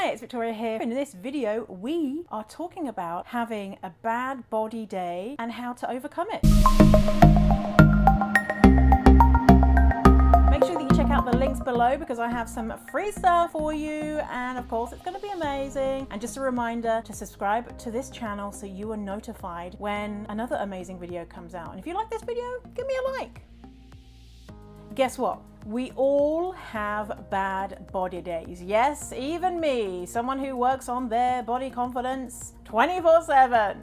Hi, it's Victoria here. In this video, we are talking about having a bad body day and how to overcome it. Make sure that you check out the links below because I have some free stuff for you, and of course it's going to be amazing. And just a reminder to subscribe to this channel so you are notified when another amazing video comes out. And if you like this video, give me a like. Guess what? We all have bad body days. Yes, even me, someone who works on their body confidence 24/7.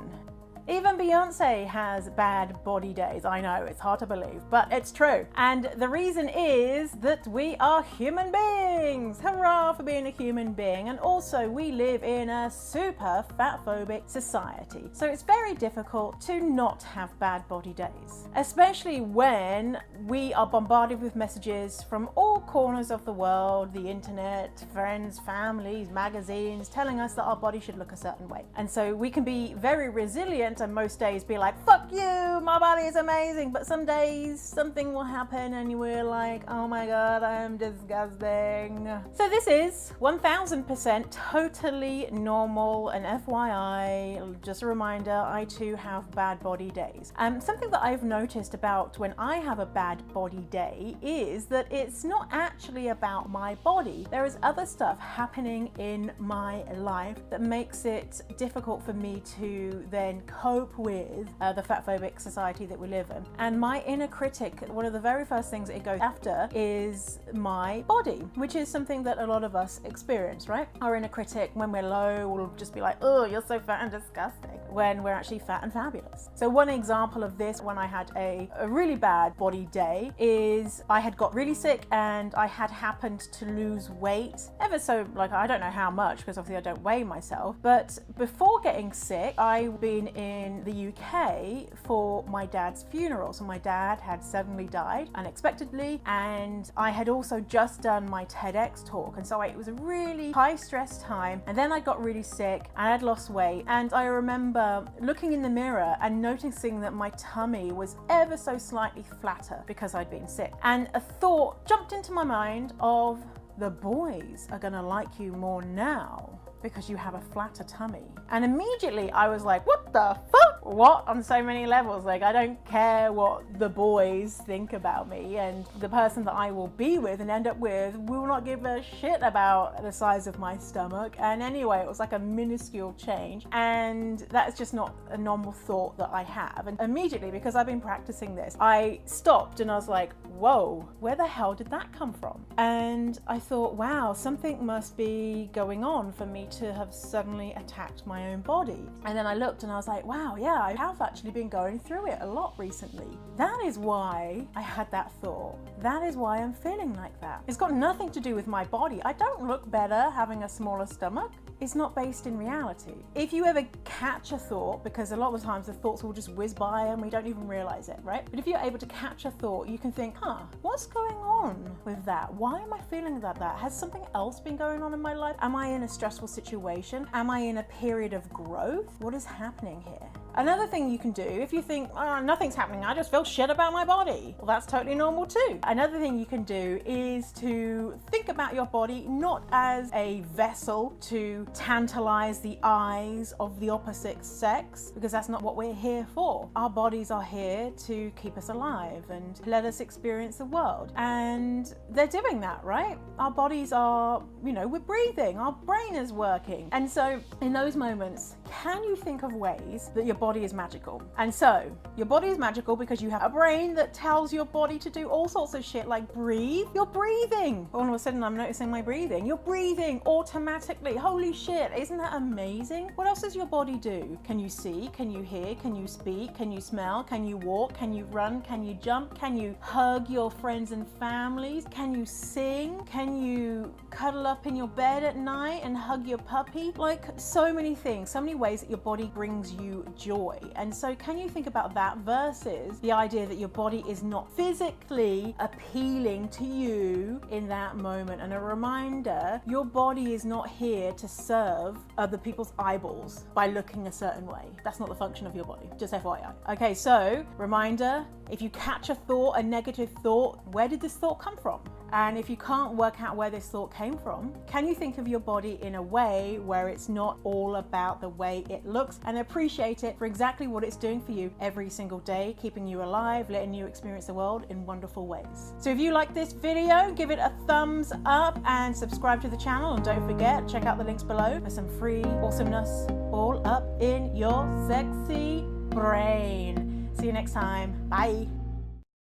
Even Beyonce has bad body days. I know, it's hard to believe, but it's true. And the reason is that we are human beings. Hurrah for being a human being. And also we live in a super fat-phobic society. So it's very difficult to not have bad body days, especially when we are bombarded with messages from all corners of the world, the internet, friends, families, magazines, telling us that our body should look a certain way. And so we can be very resilient and most days be like, fuck you, my body is amazing. But some days something will happen and we're like, oh my God, I am disgusting. So this is 1000% totally normal, and FYI, just a reminder, I too have bad body days. Something that I've noticed about when I have a bad body day is that it's not actually about my body. There is other stuff happening in my life that makes it difficult for me to then cope with the fat-phobic society that we live in. And my inner critic, one of the very first things it goes after is my body, which is something that a lot of us experience, right? Our inner critic, when we're low, will just be like, oh, you're so fat and disgusting, when we're actually fat and fabulous. So one example of this, when I had a really bad body day, is I had got really sick and I had happened to lose weight ever so, like, I don't know how much, because obviously I don't weigh myself, but before getting sick, I've been in the UK for my dad's funeral. So my dad had suddenly died unexpectedly, and I had also just done my TEDx talk, and so it was a really high stress time. And then I got really sick and I'd lost weight, and I remember looking in the mirror and noticing that my tummy was ever so slightly flatter because I'd been sick. And a thought jumped into my mind of, the boys are gonna like you more now because you have a flatter tummy. And immediately I was like, what the fuck? What? On so many levels. Like, I don't care what the boys think about me, and the person that I will be with and end up with will not give a shit about the size of my stomach. And anyway, it was like a minuscule change, and that's just not a normal thought that I have. And immediately, because I've been practicing this, I stopped and I was like, whoa, where the hell did that come from? And I thought, wow, something must be going on for me to have suddenly attacked my own body. And then I looked and I was like, wow, yeah, I have actually been going through it a lot recently. That is why I had that thought. That is why I'm feeling like that. It's got nothing to do with my body. I don't look better having a smaller stomach. It's not based in reality. If you ever catch a thought, because a lot of the times the thoughts will just whiz by and we don't even realize it, right? But if you're able to catch a thought, you can think, what's going on with that? Why am I feeling like that? Has something else been going on in my life? Am I in a stressful situation? Am I in a period of growth? What is happening here? Another thing you can do, if you think, nothing's happening, I just feel shit about my body, well, that's totally normal too. Another thing you can do is to think about your body not as a vessel to tantalize the eyes of the opposite sex, because that's not what we're here for. Our bodies are here to keep us alive and let us experience the world. And they're doing that, right? Our bodies are, we're breathing, our brain is working. And so in those moments, can you think of ways that your body is magical? And so your body is magical because you have a brain that tells your body to do all sorts of shit, like breathe. You're breathing. All of a sudden I'm noticing my breathing. You're breathing automatically. Holy shit, isn't that amazing? What else does your body do? Can you see? Can you hear? Can you speak? Can you smell? Can you walk? Can you run? Can you jump? Can you hug your friends and families? Can you sing? Can you cuddle up in your bed at night and hug your puppy? Like, so many things, so many ways that your body brings you joy. And so can you think about that versus the idea that your body is not physically appealing to you in that moment? And a reminder, your body is not here to serve other people's eyeballs by looking a certain way. That's not the function of your body, just FYI. Okay, so reminder, if you catch a thought, a negative thought, where did this thought come from? And if you can't work out where this thought came from, can you think of your body in a way where it's not all about the way it looks, and appreciate it for exactly what it's doing for you every single day, keeping you alive, letting you experience the world in wonderful ways. So if you like this video, give it a thumbs up and subscribe to the channel, and don't forget, check out the links below for some free awesomeness all up in your sexy brain. See you next time. Bye.